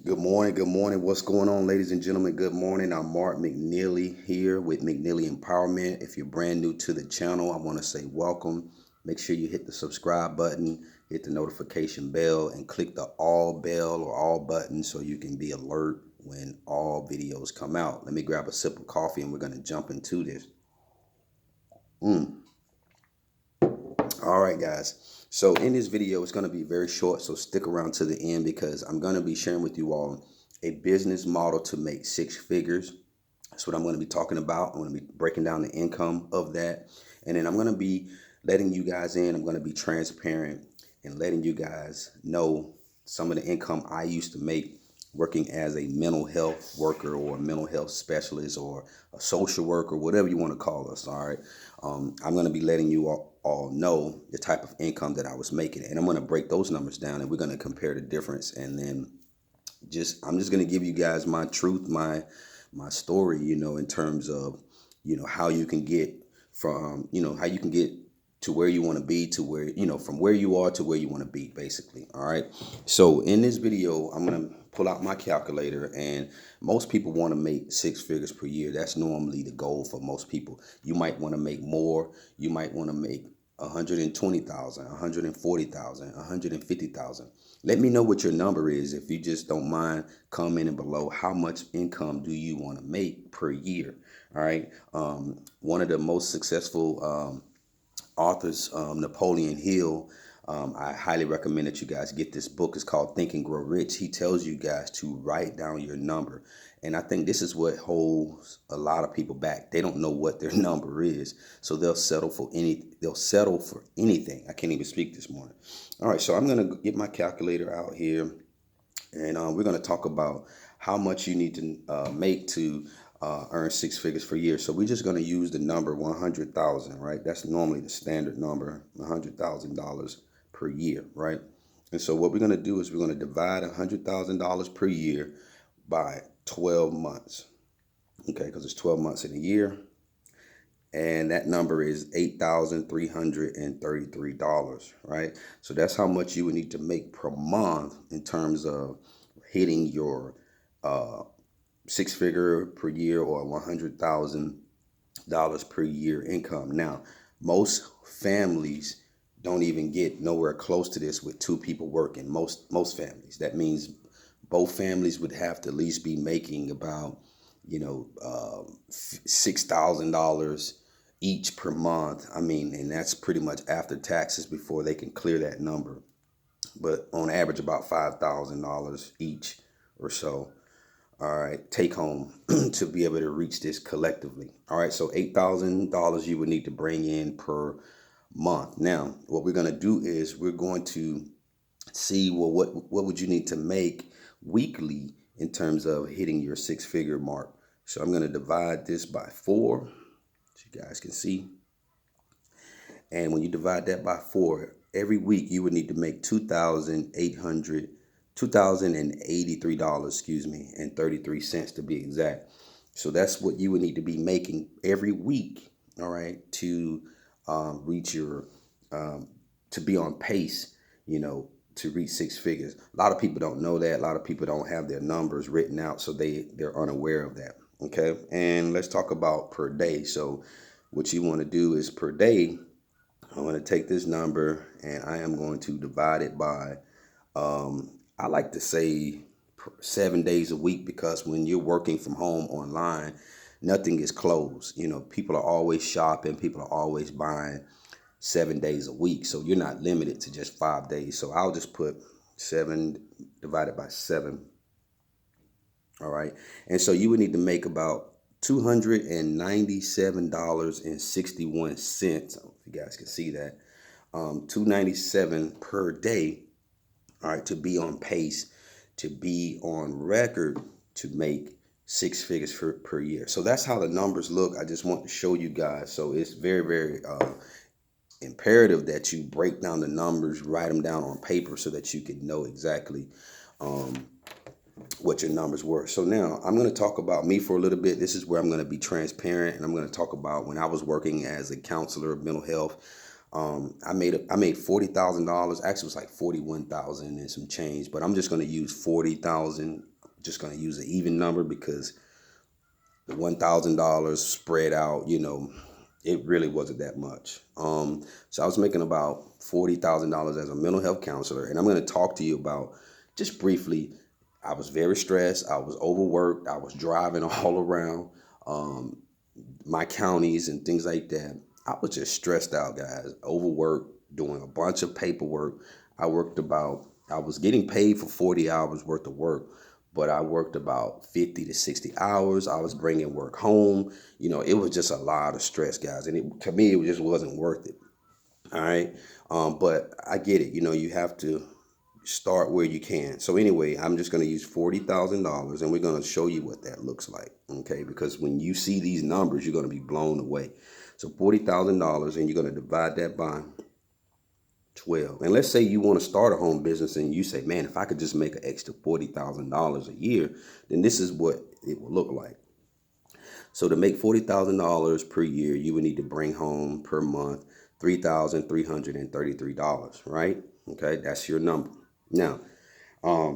Good morning. Good morning. What's going on, ladies and gentlemen? Good morning. I'm Mark McNeely here with McNeely Empowerment. If you're brand new to the channel, I want to say welcome. Make sure you hit the subscribe button, hit the notification bell, and click the all bell or all button so you can be alert when all videos come out. Let me grab a sip of coffee and we're going to jump into this. All right, guys. So in this video, it's going to be very short, so stick around to the end because I'm going to be sharing with you all a business model to make six figures. That's what I'm going to be talking about. I'm going to be breaking down the income of that. And then I'm going to be letting you guys in. I'm going to be transparent and letting you guys know some of the income I used to make working as a mental health worker or a mental health specialist or a social worker, whatever you want to call us. All right. I'm going to be letting you all know the type of income that I was making. And I'm going to break those numbers down and we're going to compare the difference. And then I'm just going to give you guys my truth, my story, in terms of, how you can get from, how you can get to where you want to be to where, from where you are to where you want to be, basically. All right. So in this video, I'm going to pull out my calculator, and most people want to make six figures per year. That's normally the goal for most people. You might want to make more. You might want to make 120,000, 140,000, 150,000. Let me know what your number is. If you just don't mind commenting below, how much income do you want to make per year? All right. One of the most successful authors, Napoleon Hill, I highly recommend that you guys get this book. It's called Think and Grow Rich. He tells you guys to write down your number. And I think this is what holds a lot of people back. They don't know what their number is. So they'll settle for anything. I can't even speak this morning. All right, so I'm going to get my calculator out here, and we're going to talk about how much you need to make to earn six figures per year. So we're just going to use the number 100,000, right? That's normally the standard number, $100,000 per year, right? And so what we're going to do is we're going to divide $100,000 per year by 12 months, okay? Because it's 12 months in a year. And that number is $8,333, right? So that's how much you would need to make per month in terms of hitting your six figure per year or $100,000 per year income. Now, most families don't even get nowhere close to this with two people working. Most families. That means both families would have to at least be making about, $6,000 each per month. I mean, and that's pretty much after taxes before they can clear that number. But on average, about $5,000 each or so. All right, take home to be able to reach this collectively. All right, so $8,000 you would need to bring in per month. Now, what we're going to do is we're going to see, well, what would you need to make weekly in terms of hitting your six-figure mark. So I'm going to divide this by 4, so you guys can see. And when you divide that by 4, every week you would need to make $2,083, excuse me, and 33 cents to be exact. So that's what you would need to be making every week, all right, to reach your, to be on pace, to reach six figures. A lot of people don't know that. A lot of people don't have their numbers written out, so they're unaware of that, okay? And let's talk about per day. So what you want to do is per day, I'm going to take this number and I am going to divide it by, I like to say 7 days a week, because when you're working from home online, nothing is closed. People are always shopping. People are always buying 7 days a week. So you're not limited to just 5 days. So I'll just put 7 divided by 7. All right. And so you would need to make about $297.61. I don't know if you guys can see that. $297 per day. All right, to be on pace, to be on record, to make six figures per year. So that's how the numbers look. I just want to show you guys. So it's very, very imperative that you break down the numbers, write them down on paper so that you can know exactly what your numbers were. So now I'm going to talk about me for a little bit. This is where I'm going to be transparent, and I'm going to talk about when I was working as a counselor of mental health. I made $40,000. Actually, it was like 41,000 and some change, but I'm just going to use 40,000 just going to use an even number because the $1,000 spread out, it really wasn't that much. So I was making about $40,000 as a mental health counselor, and I'm going to talk to you about just briefly. I was very stressed. I was overworked. I was driving all around my counties and things like that. I was just stressed out, guys. Overworked, doing a bunch of paperwork. I was getting paid for 40 hours worth of work, but I worked about 50 to 60 hours. I was bringing work home. It was just a lot of stress, guys. And to me, it just wasn't worth it. All right. But I get it. You have to start where you can. So anyway, I'm just going to use $40,000 and we're going to show you what that looks like. Okay. Because when you see these numbers, you're going to be blown away. So $40,000 and you're going to divide that by 12. And let's say you want to start a home business and you say, man, if I could just make an extra $40,000 a year, then this is what it will look like. So to make $40,000 per year, you would need to bring home per month $3,333, right? Okay, that's your number. Now,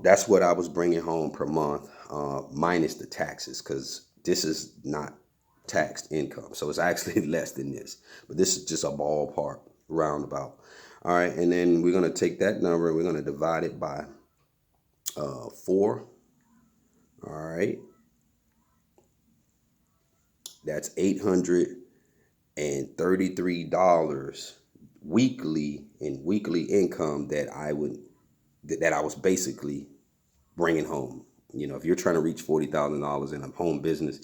that's what I was bringing home per month, minus the taxes, because this is not taxed income. So it's actually less than this. But this is just a ballpark roundabout. All right, and then we're going to take that number and we're going to divide it by 4. All right. That's $833 weekly in weekly income that I was basically bringing home. If you're trying to reach $40,000 in a home business,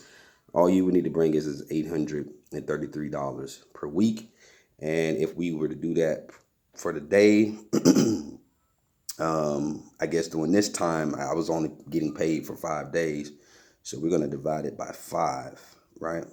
all you would need to bring is $833 per week. And if we were to do that for the day, I guess during this time, I was only getting paid for 5 days. So we're going to divide it by 5, right?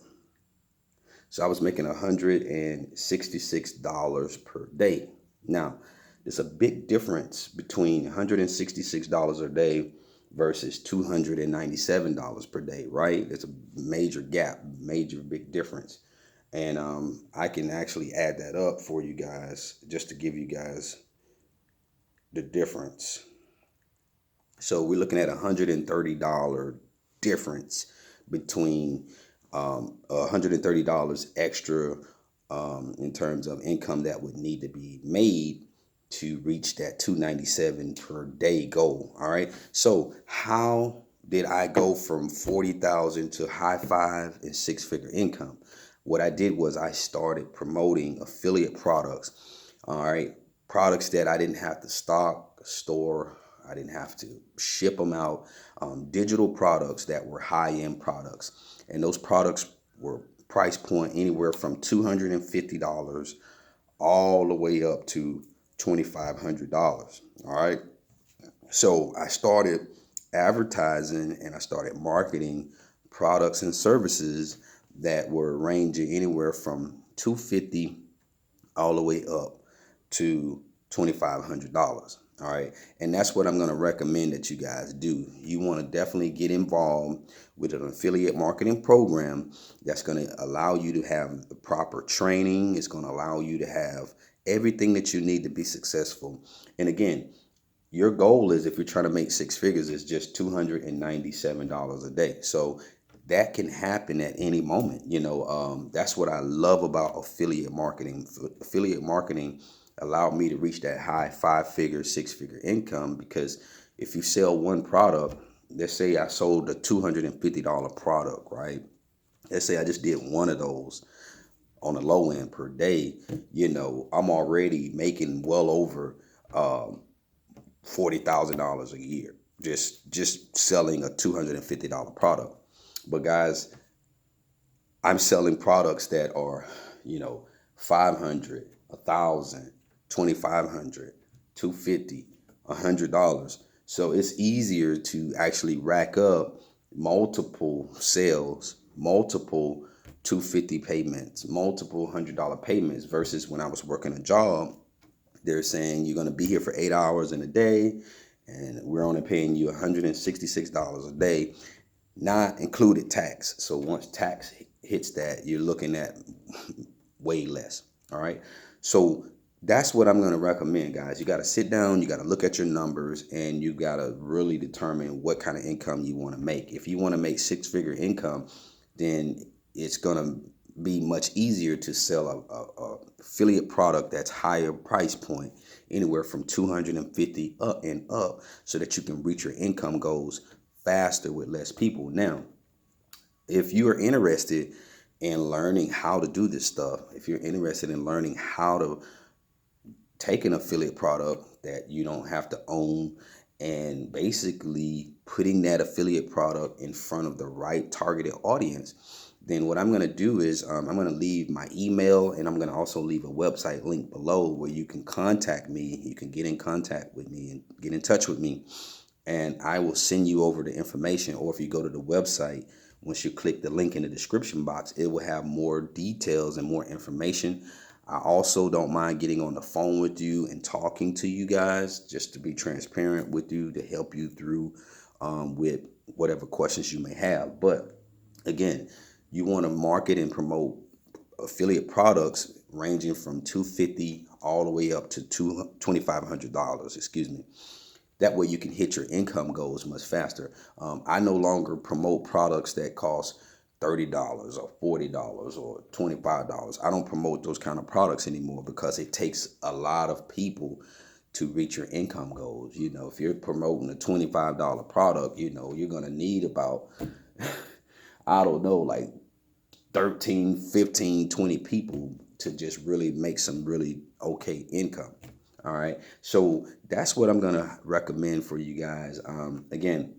So I was making $166 per day. Now, there's a big difference between $166 a day versus $297 per day, right? There's a major gap, major big difference. And I can actually add that up for you guys just to give you guys the difference. So we're looking at $130 difference between $130 extra in terms of income that would need to be made to reach that $297 per day goal. All right. So how did I go from 40,000 to high 5 and 6-figure income? What I did was I started promoting affiliate products. All right. Products that I didn't have to stock, store. I didn't have to ship them out. Digital products that were high-end products. And those products were price point anywhere from $250 all the way up to $2,500. All right. So I started advertising and I started marketing products and services that were ranging anywhere from $250 all the way up to $2,500. All right. And that's what I'm going to recommend that you guys do. You want to definitely get involved with an affiliate marketing program that's going to allow you to have the proper training. It's going to allow you to have everything that you need to be successful. And again, your goal is, if you're trying to make 6 figures, is just $297 a day. So that can happen at any moment. That's what I love about affiliate marketing. Affiliate marketing allowed me to reach that high 5-figure, 6-figure income, because if you sell one product, let's say I sold a $250 product, right? Let's say I just did one of those on the low end per day, I'm already making well over $40,000 a year just selling a $250 product. But guys, I'm selling products that are, $500, $1,000, $2,500, $250, $100. So it's easier to actually rack up multiple sales, multiple $250 payments, multiple $100 payments, versus when I was working a job, they're saying you're going to be here for 8 hours in a day and we're only paying you $166 a day, not included tax. So once tax hits that, you're looking at way less. All right. So That's what I'm going to recommend, guys. You got to sit down, you got to look at your numbers, and you got to really determine what kind of income you want to make. If you want to make six-figure income, then it's going to be much easier to sell a affiliate product that's higher price point, anywhere from 250 up and up, so that you can reach your income goals faster with less people. Now, if you are interested in learning how to do this stuff, if you're interested in learning how to take an affiliate product that you don't have to own and basically putting that affiliate product in front of the right targeted audience, then what I'm going to do is I'm going to leave my email, and I'm going to also leave a website link below where you can contact me. You can get in contact with me and get in touch with me, and I will send you over the information. Or if you go to the website, once you click the link in the description box, it will have more details and more information. I also don't mind getting on the phone with you and talking to you guys, just to be transparent with you, to help you through with whatever questions you may have. But again, you want to market and promote affiliate products ranging from $250 all the way up to $2,500. Excuse me. That way you can hit your income goals much faster. I no longer promote products that cost $30 or $40 or $25. I don't promote those kind of products anymore because it takes a lot of people to reach your income goals. You know, if you're promoting a $25 product, you know, you're going to need about, I don't know, like 13, 15, 20 people to just really make some really okay income. All right. So that's what I'm going to recommend for you guys. Again,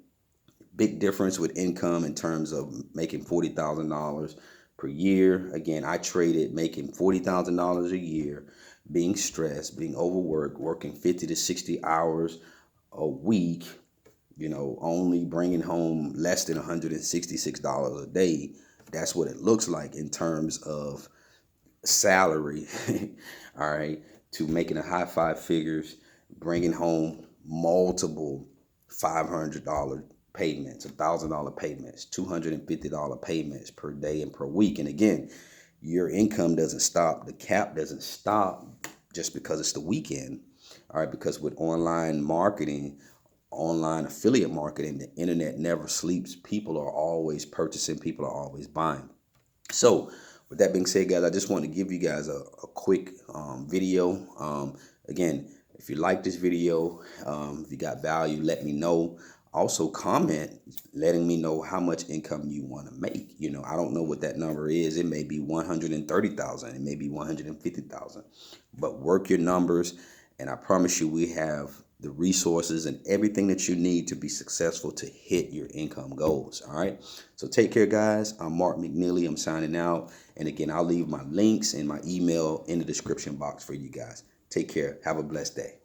big difference with income in terms of making $40,000 per year. Again, I traded making $40,000 a year, being stressed, being overworked, working 50 to 60 hours a week, you know, only bringing home less than $166 a day. That's what it looks like in terms of salary. All right, to making a high five figures, bringing home multiple $500 payments, $1,000 payments, $250 payments per day and per week. And again, your income doesn't stop. The cap doesn't stop just because it's the weekend. All right, because with online marketing, online affiliate marketing, the internet never sleeps. People are always purchasing, people are always buying. So with that being said, guys, I just want to give you guys a quick video. Again, if you like this video, if you got value, let me know. Also comment letting me know how much income you want to make. You know, I don't know what that number is. It may be 130,000, it may be 150,000, but work your numbers, and I promise you we have the resources and everything that you need to be successful to hit your income goals. All right. So take care, guys. I'm Mark McNeely. I'm signing out. And again, I'll leave my links and my email in the description box for you guys. Take care. Have a blessed day.